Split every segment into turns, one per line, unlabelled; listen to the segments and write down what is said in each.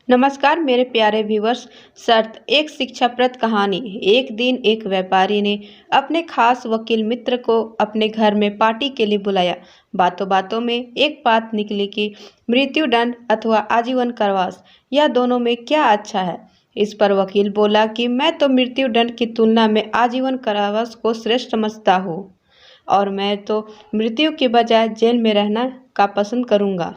नमस्कार मेरे प्यारे व्यूवर्स। शर्त एक शिक्षाप्रद कहानी। एक दिन एक व्यापारी ने अपने खास वकील मित्र को अपने घर में पार्टी के लिए बुलाया। बातों बातों में एक बात निकली कि मृत्युदंड अथवा आजीवन कारावास, या दोनों में क्या अच्छा है। इस पर वकील बोला कि मैं तो मृत्युदंड की तुलना में आजीवन कारावास को श्रेष्ठ समझता हूँ, और मैं तो मृत्यु के बजाय जेल में रहना का पसंद करूँगा।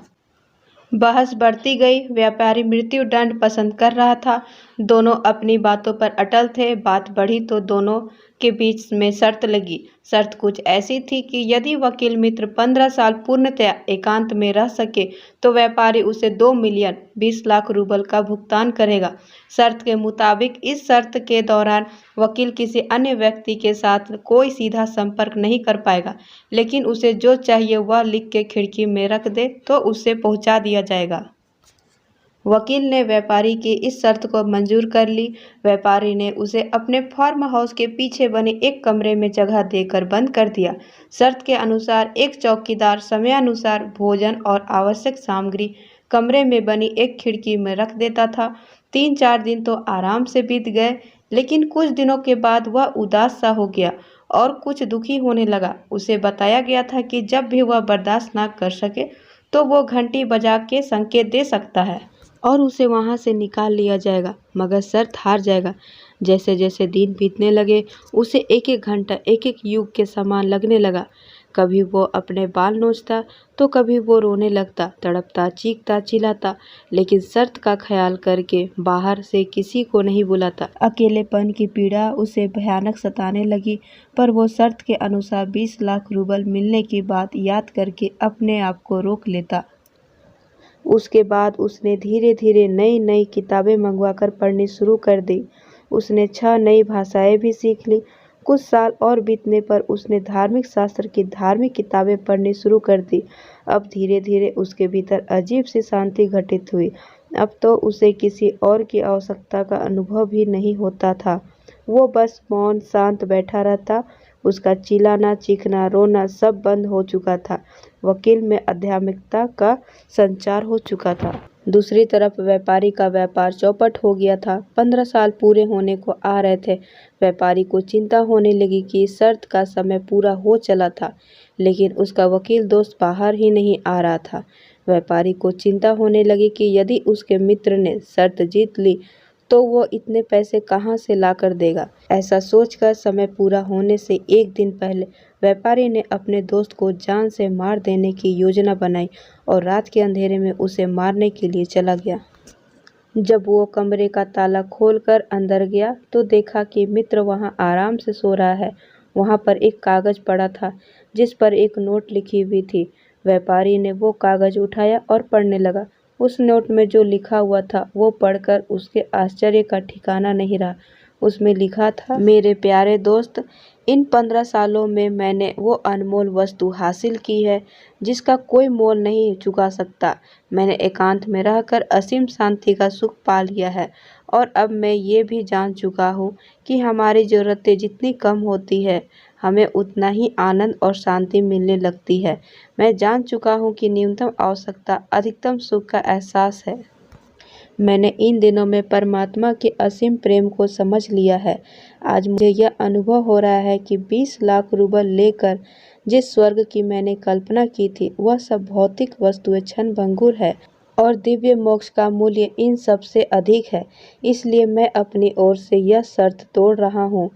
बहस बढ़ती गई। व्यापारी मृत्यु दंड पसंद कर रहा था। दोनों अपनी बातों पर अटल थे। बात बढ़ी तो दोनों के बीच में शर्त लगी। शर्त कुछ ऐसी थी कि यदि वकील मित्र 15 साल पूर्णतया एकांत में रह सके तो व्यापारी उसे 2 मिलियन 20 लाख रूबल का भुगतान करेगा। शर्त के मुताबिक इस शर्त के दौरान वकील किसी अन्य व्यक्ति के साथ कोई सीधा संपर्क नहीं कर पाएगा, लेकिन उसे जो चाहिए वह लिख के खिड़की में रख दे तो उसे पहुंचा दिया जाएगा। वकील ने व्यापारी की इस शर्त को मंजूर कर ली। व्यापारी ने उसे अपने फार्म हाउस के पीछे बने एक कमरे में जगह देकर बंद कर दिया। शर्त के अनुसार एक चौकीदार समयानुसार भोजन और आवश्यक सामग्री कमरे में बनी एक खिड़की में रख देता था। 3-4 दिन तो आराम से बीत गए, लेकिन कुछ दिनों के बाद वह उदास सा हो गया और कुछ दुखी होने लगा। उसे बताया गया था कि जब भी वह बर्दाश्त ना कर सके तो वो घंटी बजा के संकेत दे सकता है और उसे वहां से निकाल लिया जाएगा, मगर शर्त हार जाएगा। जैसे जैसे दिन बीतने लगे उसे एक एक घंटा एक एक युग के समान लगने लगा। कभी वो अपने बाल नोचता तो कभी वो रोने लगता, तड़पता, चीखता, चिल्लाता, लेकिन शर्त का ख्याल करके बाहर से किसी को नहीं बुलाता। अकेलेपन की पीड़ा उसे भयानक सताने लगी, पर वो शर्त के अनुसार 20 लाख रूबल मिलने की बात याद करके अपने आप को रोक लेता। उसके बाद उसने धीरे धीरे नई नई किताबें मंगवाकर पढ़नी शुरू कर दी। उसने 6 नई भाषाएं भी सीख ली। कुछ साल और बीतने पर उसने धार्मिक शास्त्र की धार्मिक किताबें पढ़नी शुरू कर दी। अब धीरे धीरे उसके भीतर अजीब सी शांति घटित हुई। अब तो उसे किसी और की आवश्यकता का अनुभव भी नहीं होता था। वो बस मौन शांत बैठा रहता। उसका चिल्लाना, चीखना, रोना सब बंद हो चुका था। वकील में आध्यात्मिकता का संचार हो चुका था। दूसरी तरफ व्यापारी का व्यापार चौपट हो गया था। 15 साल पूरे होने को आ रहे थे। व्यापारी को चिंता होने लगी कि शर्त का समय पूरा हो चला था, लेकिन उसका वकील दोस्त बाहर ही नहीं आ रहा था। व्यापारी को चिंता होने लगी कि यदि उसके मित्र ने शर्त जीत ली तो वो इतने पैसे कहाँ से लाकर देगा। ऐसा सोचकर समय पूरा होने से एक दिन पहले व्यापारी ने अपने दोस्त को जान से मार देने की योजना बनाई और रात के अंधेरे में उसे मारने के लिए चला गया। जब वो कमरे का ताला खोलकर अंदर गया तो देखा कि मित्र वहां आराम से सो रहा है। वहां पर एक कागज पड़ा था जिस पर एक नोट लिखी हुई थी। व्यापारी ने वो कागज उठाया और पढ़ने लगा। उस नोट में जो लिखा हुआ था वो पढ़कर उसके आश्चर्य का ठिकाना नहीं रहा। उसमें लिखा था, मेरे प्यारे दोस्त, इन 15 सालों में मैंने वो अनमोल वस्तु हासिल की है जिसका कोई मोल नहीं चुका सकता। मैंने एकांत में रहकर असीम शांति का सुख पा लिया है, और अब मैं ये भी जान चुका हूँ कि हमारी ज़रूरतें जितनी कम होती है हमें उतना ही आनंद और शांति मिलने लगती है। मैं जान चुका हूँ कि न्यूनतम आवश्यकता अधिकतम सुख का एहसास है। मैंने इन दिनों में परमात्मा के असीम प्रेम को समझ लिया है। आज मुझे यह अनुभव हो रहा है कि 20 लाख रूबल लेकर जिस स्वर्ग की मैंने कल्पना की थी वह सब भौतिक वस्तुएं क्षणभंगुर है, और दिव्य मोक्ष का मूल्य इन सब से अधिक है। इसलिए मैं अपनी ओर से यह शर्त तोड़ रहा हूँ।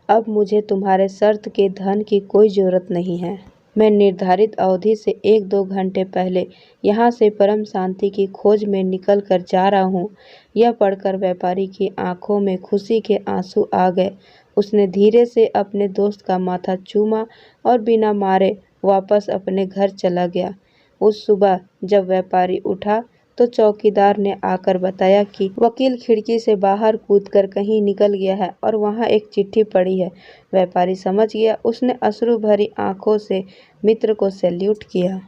अब मुझे तुम्हारे शर्त के धन की कोई जरूरत नहीं है। मैं निर्धारित अवधि से 1-2 घंटे पहले यहाँ से परम शांति की खोज में निकल कर जा रहा हूँ। यह पढ़कर व्यापारी की आंखों में खुशी के आंसू आ गए। उसने धीरे से अपने दोस्त का माथा चूमा और बिना मारे वापस अपने घर चला गया। उस सुबह जब व्यापारी उठा तो चौकीदार ने आकर बताया कि वकील खिड़की से बाहर कूदकर कहीं निकल गया है और वहां एक चिट्ठी पड़ी है। व्यापारी समझ गया। उसने अश्रु भरी आंखों से मित्र को सैल्यूट किया।